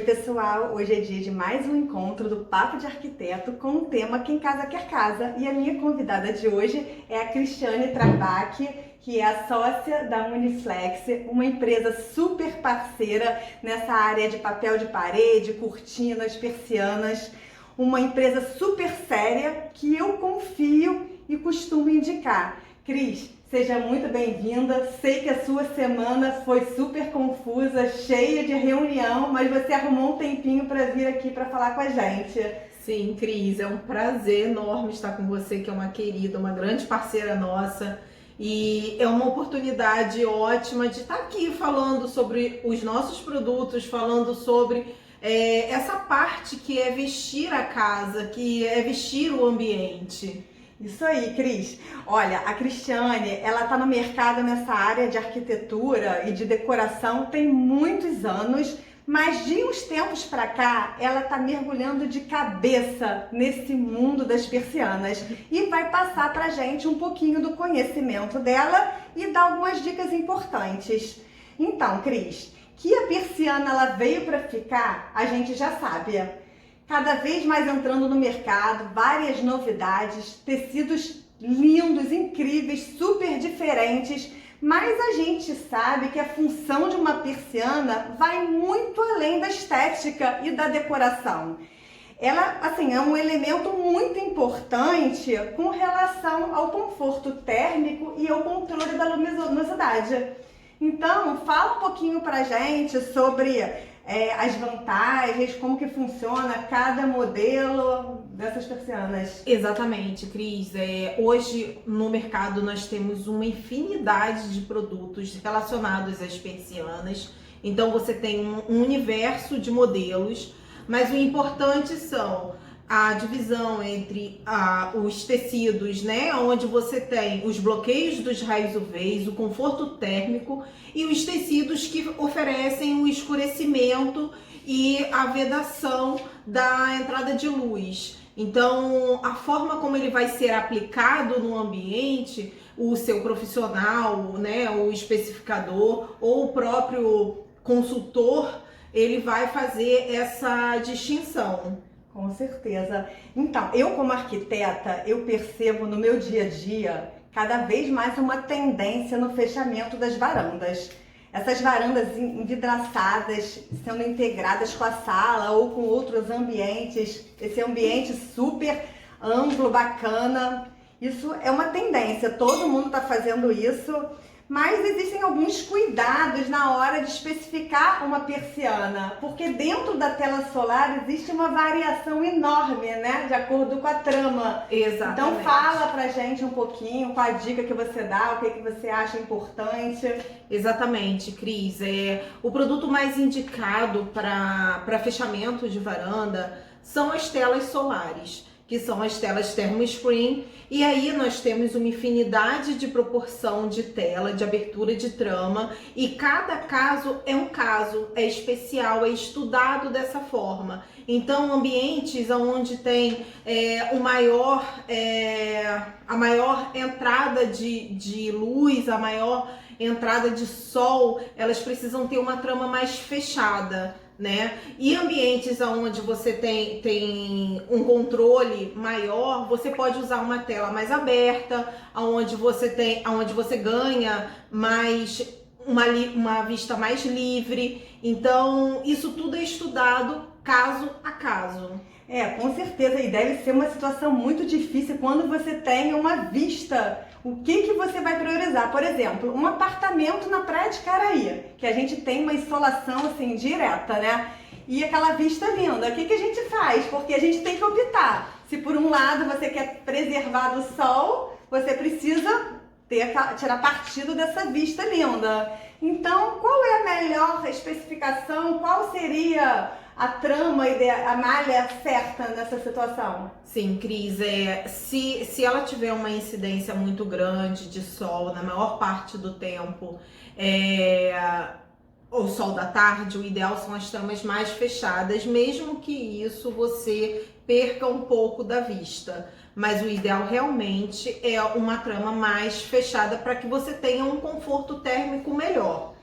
Oi pessoal, hoje é dia de mais um encontro do Papo de Arquiteto com o tema Quem Casa Quer Casa. E a minha convidada de hoje é a Cristiane Trabach, que é a sócia da Uniflex, uma empresa super parceira nessa área de papel de parede, cortinas, persianas. Uma empresa super séria que eu confio e costumo indicar. Cris, seja muito bem-vinda. Sei que a sua semana foi super confusa, cheia de reunião, mas você arrumou um tempinho para vir aqui para falar com a gente. Sim, Cris, é um prazer enorme estar com você, que é uma querida, uma grande parceira nossa. E é uma oportunidade ótima de estar aqui falando sobre os nossos produtos, falando sobre essa parte que é vestir a casa, que é vestir o ambiente. Isso aí, Cris. Olha, a Cristiane, ela tá no mercado nessa área de arquitetura e de decoração tem muitos anos, mas de uns tempos para cá, ela tá mergulhando de cabeça nesse mundo das persianas e vai passar pra gente um pouquinho do conhecimento dela e dar algumas dicas importantes. Então, Cris, que a persiana ela veio para ficar, a gente já sabe. Cada vez mais entrando no mercado, várias novidades, tecidos lindos, incríveis, super diferentes, mas a gente sabe que a função de uma persiana vai muito além da estética e da decoração. Ela, assim, é um elemento muito importante com relação ao conforto térmico e ao controle da luminosidade. Então, fala um pouquinho pra gente sobre as vantagens, como que funciona cada modelo dessas persianas. Exatamente, Cris. Hoje no mercado nós temos uma infinidade de produtos relacionados às persianas. Então você tem um universo de modelos, mas o importante são a divisão entre os tecidos, né, onde você tem os bloqueios dos raios UV, o conforto térmico, e os tecidos que oferecem o escurecimento e a vedação da entrada de luz. Então, a forma como ele vai ser aplicado no ambiente, o seu profissional, né, o especificador ou o próprio consultor, ele vai fazer essa distinção. Com certeza. Então, eu como arquiteta, eu percebo no meu dia a dia cada vez mais uma tendência no fechamento das varandas. Essas varandas envidraçadas sendo integradas com a sala ou com outros ambientes, esse ambiente super amplo, bacana. Isso é uma tendência, todo mundo está fazendo isso. Mas existem alguns cuidados na hora de especificar uma persiana, porque dentro da tela solar existe uma variação enorme, né, de acordo com a trama. Exatamente. Então fala pra gente um pouquinho, qual a dica que você dá, o que você acha importante. Exatamente, Cris. O produto mais indicado para fechamento de varanda são as telas solares, que são as telas ThermoScreen, e aí nós temos uma infinidade de proporção de tela, de abertura de trama, e cada caso, é especial, é estudado dessa forma. Então, ambientes onde tem a maior entrada de luz, a maior entrada de sol, elas precisam ter uma trama mais fechada, né? E ambientes onde você tem um controle maior, você pode usar uma tela mais aberta, onde você ganha mais uma vista mais livre. Então, isso tudo é estudado caso a caso. Com certeza, e deve ser uma situação muito difícil quando você tem uma vista. O que você vai priorizar? Por exemplo, um apartamento na Praia de Caraí, que a gente tem uma insolação assim direta, né? E aquela vista linda. O que a gente faz? Porque a gente tem que optar. Se por um lado você quer preservar do sol, você precisa tirar partido dessa vista linda. Então, qual é a melhor especificação? Qual seria a trama, a malha certa nessa situação? Sim, Cris, se ela tiver uma incidência muito grande de sol na maior parte do tempo, o sol da tarde, o ideal são as tramas mais fechadas, mesmo que isso você perca um pouco da vista. Mas o ideal realmente é uma trama mais fechada para que você tenha um conforto térmico melhor.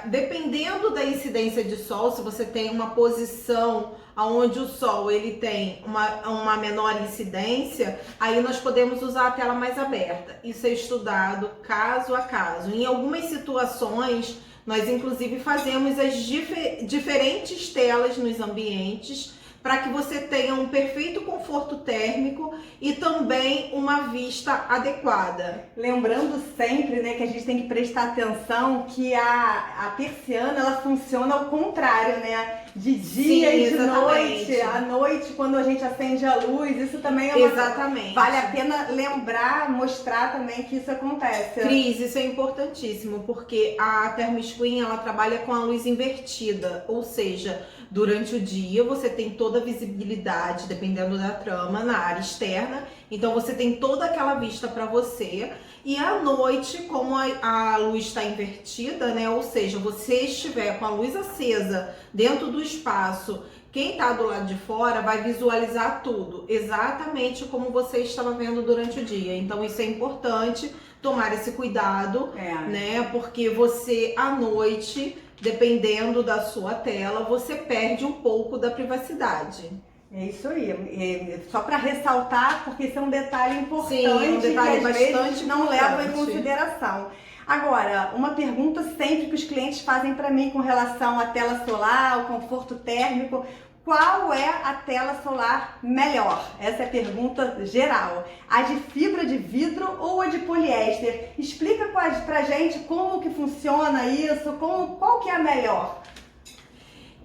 Dependendo da incidência de sol, se você tem uma posição onde o sol ele tem uma menor incidência, aí nós podemos usar a tela mais aberta. Isso é estudado caso a caso. Em algumas situações, nós inclusive fazemos as diferentes telas nos ambientes para que você tenha um perfeito conforto térmico e também uma vista adequada. Lembrando sempre, né, que a gente tem que prestar atenção que a persiana, ela funciona ao contrário, né? De dia Sim, e de exatamente. noite. À noite, quando a gente acende a luz, isso também é uma... Exatamente. Vale a pena lembrar, mostrar também que isso acontece. Cris, isso é importantíssimo, porque a ThermoScreen, ela trabalha com a luz invertida, ou seja, durante o dia você tem toda a visibilidade, dependendo da trama, na área externa, então você tem toda aquela vista para você. E à noite, como a luz está invertida, né? Ou seja, você estiver com a luz acesa dentro do espaço, quem está do lado de fora vai visualizar tudo, exatamente como você estava vendo durante o dia. Então isso é importante tomar esse cuidado, né? Porque você à noite, dependendo da sua tela, você perde um pouco da privacidade. É isso aí, só para ressaltar, porque isso é um detalhe importante. Sim, é um detalhe que às bastante vezes não leva em importante. consideração. Agora, uma pergunta sempre que os clientes fazem para mim com relação à tela solar, ao conforto térmico: qual é a tela solar melhor? Essa é a pergunta geral. A de fibra de vidro ou a de poliéster? Explica pra gente como que funciona isso, qual que é a melhor?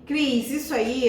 Cris, isso aí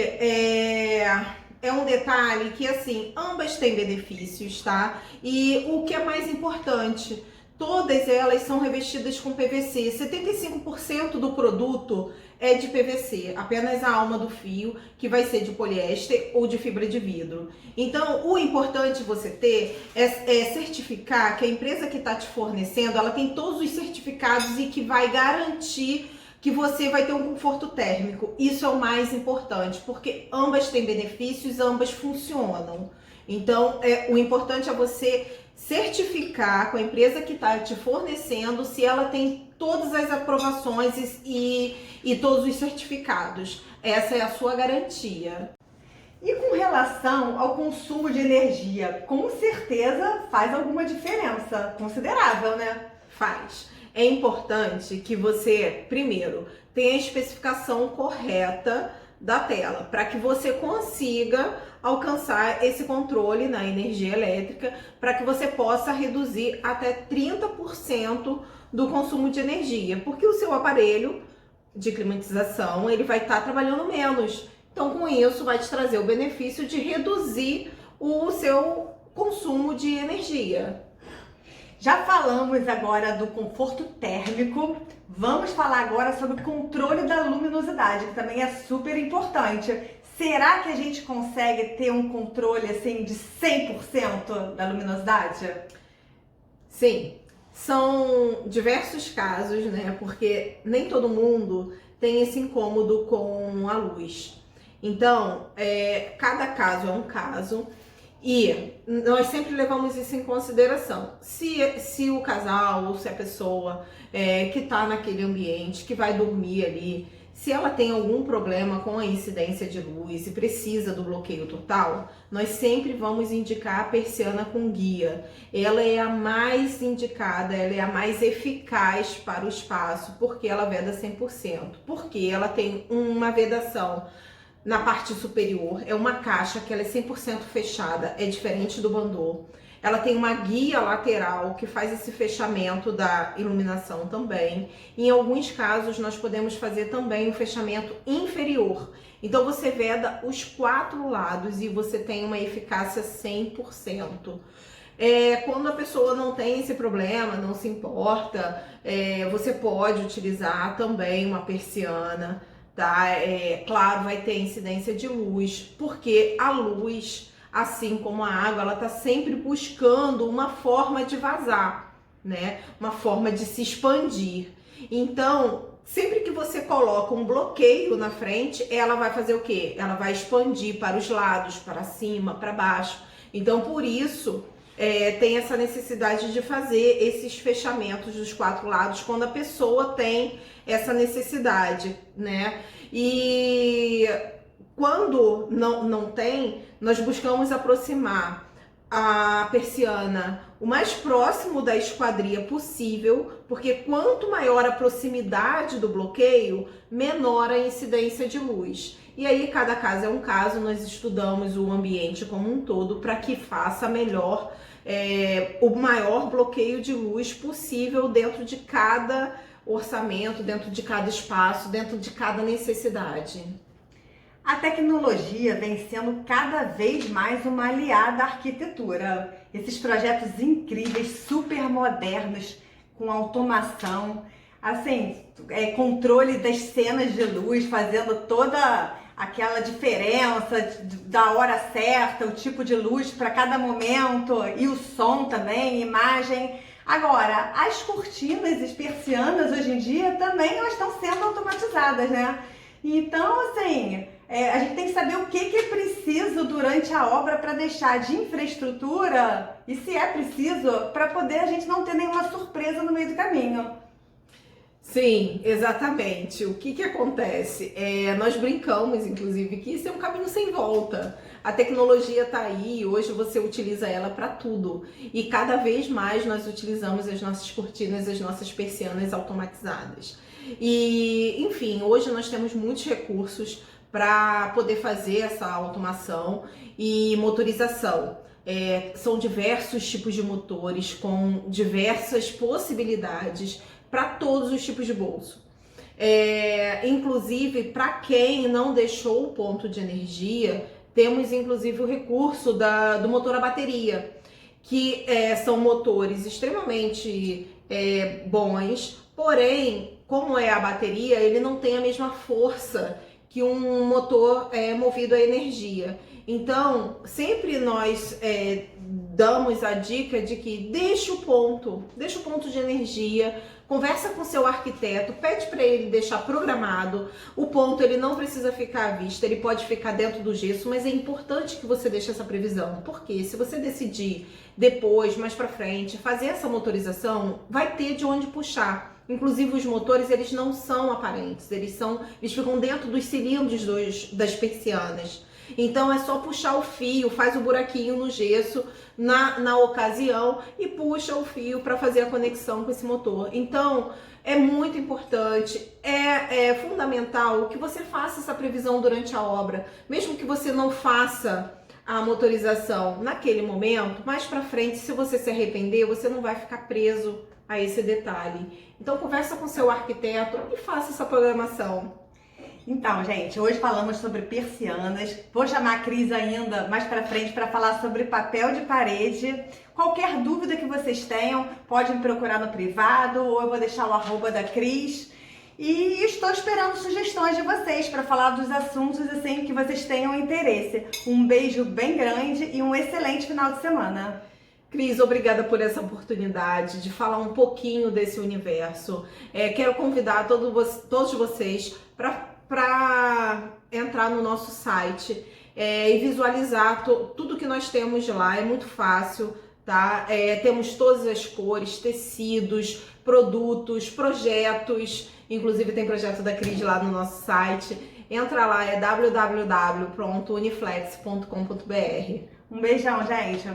é um detalhe que, assim, ambas têm benefícios, tá? E o que é mais importante, todas elas são revestidas com PVC. 75% do produto é de PVC, apenas a alma do fio, que vai ser de poliéster ou de fibra de vidro. Então, o importante você ter é certificar que a empresa que está te fornecendo, ela tem todos os certificados e que vai garantir que você vai ter um conforto térmico. Isso é o mais importante, porque ambas têm benefícios, ambas funcionam. Então, o importante é você certificar com a empresa que está te fornecendo se ela tem todas as aprovações e todos os certificados. Essa é a sua garantia. E com relação ao consumo de energia, com certeza faz alguma diferença considerável, né? Faz. É importante que você, primeiro, tenha a especificação correta da tela, para que você consiga alcançar esse controle na energia elétrica, para que você possa reduzir até 30% do consumo de energia, porque o seu aparelho de climatização, ele vai estar trabalhando menos. Então, com isso, vai te trazer o benefício de reduzir o seu consumo de energia. Já falamos agora do conforto térmico, vamos falar agora sobre o controle da luminosidade, que também é super importante. Será que a gente consegue ter um controle assim de 100% da luminosidade? Sim, são diversos casos, né? Porque nem todo mundo tem esse incômodo com a luz. Então, cada caso é um caso. E nós sempre levamos isso em consideração. Se o casal ou se a pessoa que está naquele ambiente, que vai dormir ali, se ela tem algum problema com a incidência de luz e precisa do bloqueio total, nós sempre vamos indicar a persiana com guia. Ela é a mais indicada, ela é a mais eficaz para o espaço, porque ela veda 100%. Porque ela tem uma vedação na parte superior, é uma caixa que ela é 100% fechada, é diferente do bandô. Ela tem uma guia lateral que faz esse fechamento da iluminação também. Em alguns casos, nós podemos fazer também o fechamento inferior. Então, você veda os 4 lados e você tem uma eficácia 100%. Quando a pessoa não tem esse problema, não se importa, você pode utilizar também uma persiana. Tá? Claro, vai ter incidência de luz, porque a luz, assim como a água, ela tá sempre buscando uma forma de vazar, né? Uma forma de se expandir. Então, sempre que você coloca um bloqueio na frente, ela vai fazer o quê? Ela vai expandir para os lados, para cima, para baixo. Então, por isso, tem essa necessidade de fazer esses fechamentos dos 4 lados quando a pessoa tem essa necessidade, né? E quando não tem, nós buscamos aproximar a persiana o mais próximo da esquadria possível, porque quanto maior a proximidade do bloqueio, menor a incidência de luz. E aí, cada caso é um caso, nós estudamos o ambiente como um todo para que faça melhor, o maior bloqueio de luz possível dentro de cada orçamento, dentro de cada espaço, dentro de cada necessidade. A tecnologia vem sendo cada vez mais uma aliada à arquitetura. Esses projetos incríveis, super modernos, com automação, assim, controle das cenas de luz, fazendo toda aquela diferença da hora certa, o tipo de luz para cada momento e o som também, imagem. Agora, as cortinas e persianas hoje em dia também elas estão sendo automatizadas, né? Então, assim, a gente tem que saber o que é preciso durante a obra para deixar de infraestrutura e se é preciso para poder a gente não ter nenhuma surpresa no meio do caminho. Sim, exatamente. O que acontece? Nós brincamos, inclusive, que isso é um caminho sem volta. A tecnologia está aí, hoje você utiliza ela para tudo. E cada vez mais nós utilizamos as nossas cortinas, as nossas persianas automatizadas. E, enfim, hoje nós temos muitos recursos para poder fazer essa automação e motorização. São diversos tipos de motores com diversas possibilidades para todos os tipos de bolso. Inclusive, para quem não deixou o ponto de energia, temos inclusive o recurso do motor a bateria, que são motores extremamente bons, porém, como é a bateria, ele não tem a mesma força que um motor movido a energia. Então, sempre nós damos a dica de que deixa o ponto de energia, conversa com seu arquiteto, pede para ele deixar programado. O ponto ele não precisa ficar à vista, ele pode ficar dentro do gesso, mas é importante que você deixe essa previsão, porque se você decidir depois, mais para frente, fazer essa motorização, vai ter de onde puxar. Inclusive os motores, eles não são aparentes, eles ficam dentro dos cilindros das persianas. Então é só puxar o fio, faz o buraquinho no gesso na ocasião e puxa o fio para fazer a conexão com esse motor. Então é muito importante, é fundamental que você faça essa previsão durante a obra, mesmo que você não faça a motorização naquele momento, mais para frente, se você se arrepender, você não vai ficar preso a esse detalhe. Então conversa com seu arquiteto e faça essa programação. Então, gente, hoje falamos sobre persianas. Vou chamar a Cris ainda mais pra frente para falar sobre papel de parede. Qualquer dúvida que vocês tenham, pode me procurar no privado ou eu vou deixar o arroba da Cris. E estou esperando sugestões de vocês para falar dos assuntos assim que vocês tenham interesse. Um beijo bem grande e um excelente final de semana. Cris, obrigada por essa oportunidade de falar um pouquinho desse universo. Quero convidar todos vocês para entrar no nosso site e visualizar tudo que nós temos de lá. É muito fácil, tá? Temos todas as cores, tecidos, produtos, projetos. Inclusive tem projeto da Cris lá no nosso site. Entra lá, é www.uniflex.com.br. Um beijão, gente!